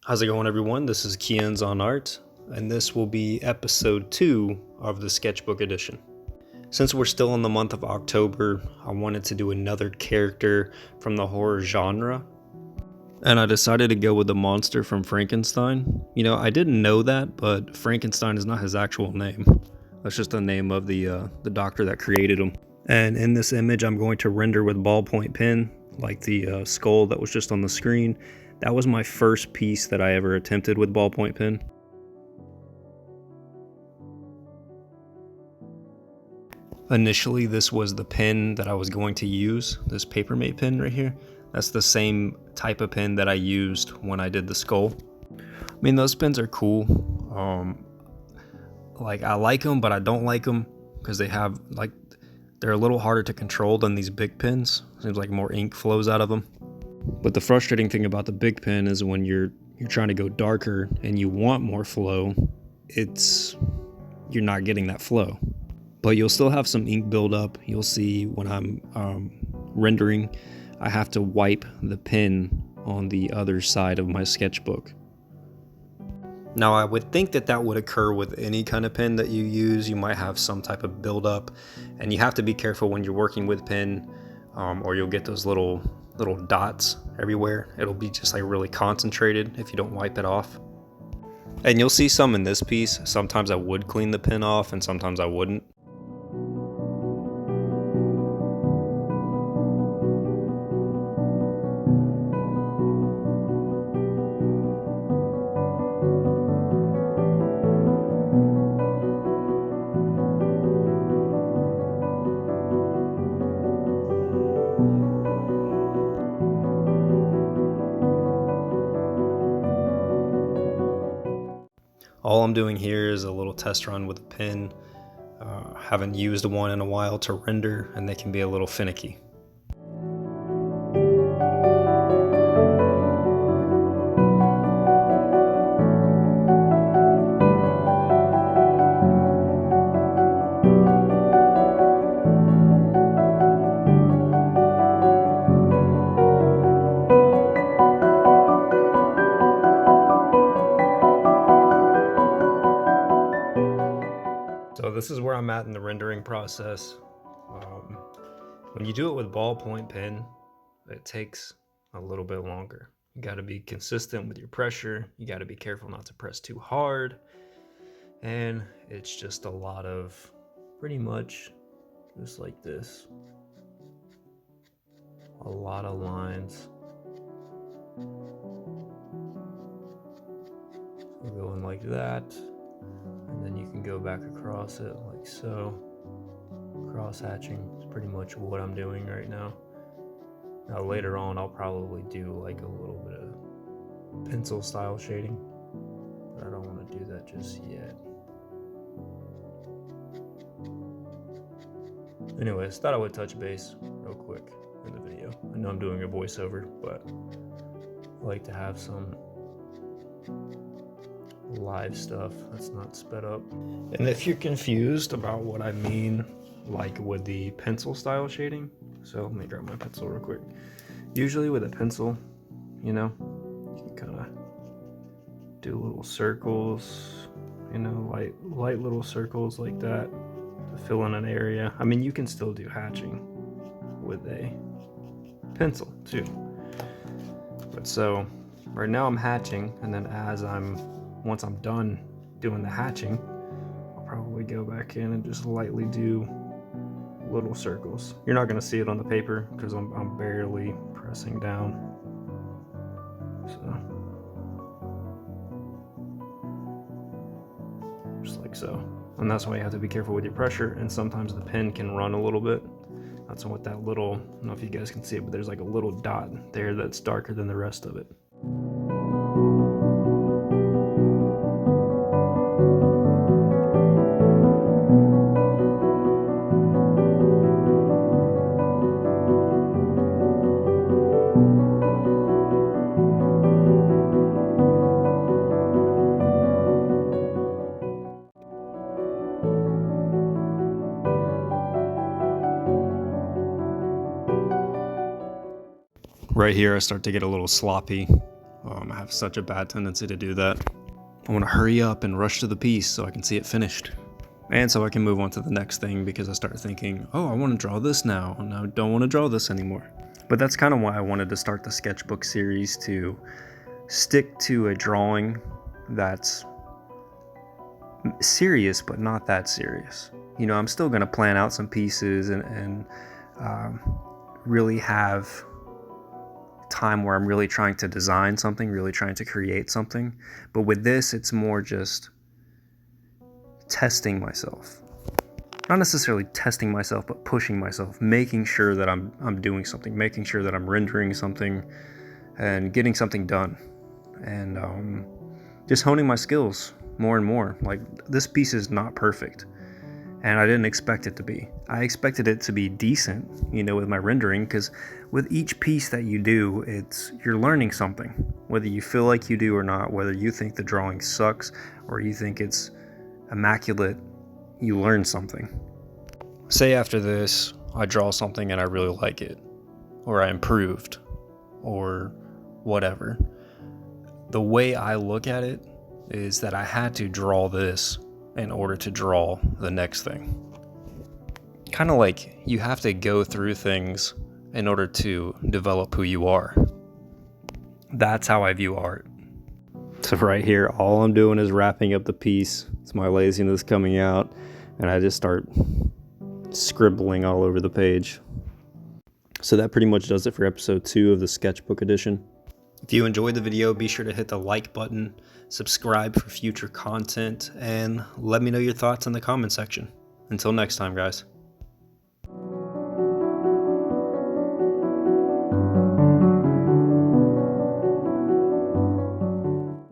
How's it going, everyone? This is Kian's on Art, and this will be episode 2 of the Sketchbook edition. Since we're still in the month of October, I wanted to do another character from the horror genre, and I decided to go with the monster from Frankenstein. You know, I didn't know that, but Frankenstein is not his actual name. That's just the name of the doctor that created him. And in this image, I'm going to render with ballpoint pen, like the skull that was just on the screen. That was my first piece that I ever attempted with ballpoint pen. Initially, this was the pen that I was going to use, this Papermate pen right here. That's the same type of pen that I used when I did the skull. I mean, those pens are cool. I like them, but I don't like them because they're a little harder to control than these big pens. Seems like more ink flows out of them. But the frustrating thing about the big pen is when you're trying to go darker and you want more flow, you're not getting that flow. But you'll still have some ink buildup. You'll see when I'm rendering, I have to wipe the pen on the other side of my sketchbook. Now, I would think that would occur with any kind of pen that you use. You might have some type of buildup, and you have to be careful when you're working with pen, or you'll get those little dots everywhere. It'll be just like really concentrated if you don't wipe it off. And you'll see some in this piece. Sometimes I would clean the pen off and sometimes I wouldn't. All I'm doing here is a little test run with a pen. Haven't used one in a while to render, and they can be a little finicky. So this is where I'm at in the rendering process. When you do it with ballpoint pen, it takes a little bit longer. You got to be consistent with your pressure. You got to be careful not to press too hard. And it's just a lot of pretty much just like this. A lot of lines. So going like that. And then you can go back across it like so. Cross hatching is pretty much what I'm doing right now. Now later on I'll probably do like a little bit of pencil style shading, but I don't want to do that just yet. Anyways, thought I would touch base real quick in the video. I know I'm doing a voiceover, but I like to have some live stuff that's not sped up. And if you're confused about what I mean, like with the pencil style shading, so let me grab my pencil real quick. Usually with a pencil, you know, you can kind of do little circles, you know, light little circles like that to fill in an area. I mean, you can still do hatching with a pencil too. But so right now I'm hatching, and then once I'm done doing the hatching, I'll probably go back in and just lightly do little circles. You're not going to see it on the paper because I'm barely pressing down. So just like so. And that's why you have to be careful with your pressure, and sometimes the pen can run a little bit. That's what that little, I don't know if you guys can see it, but there's like a little dot there that's darker than the rest of it. Right here I start to get a little sloppy. I have have such a bad tendency to do that. I want to hurry up and rush to the piece so I can see it finished. And so I can move on to the next thing because I start thinking, oh, I want to draw this now, and I don't want to draw this anymore. But that's kind of why I wanted to start the sketchbook series, to stick to a drawing that's serious, but not that serious. You know, I'm still going to plan out some pieces and really have time where I'm really trying to design something, really trying to create something. But with this, it's more just testing myself. Not necessarily testing myself, but pushing myself, making sure that I'm doing something, making sure that I'm rendering something and getting something done. And just honing my skills more and more. Like, this piece is not perfect, and I didn't expect it to be. I expected it to be decent, you know, with my rendering, because with each piece that you do, you're learning something, whether you feel like you do or not, whether you think the drawing sucks or you think it's immaculate, you learn something. Say after this, I draw something and I really like it, or I improved, or whatever. The way I look at it is that I had to draw this in order to draw the next thing. Kind of like you have to go through things in order to develop who you are. That's how I view art. So right here, all I'm doing is wrapping up the piece. It's my laziness coming out, and I just start scribbling all over the page. So that pretty much does it for episode 2 of the Sketchbook edition. If you enjoyed the video, be sure to hit the like button, subscribe for future content, and let me know your thoughts in the comment section. Until next time, guys.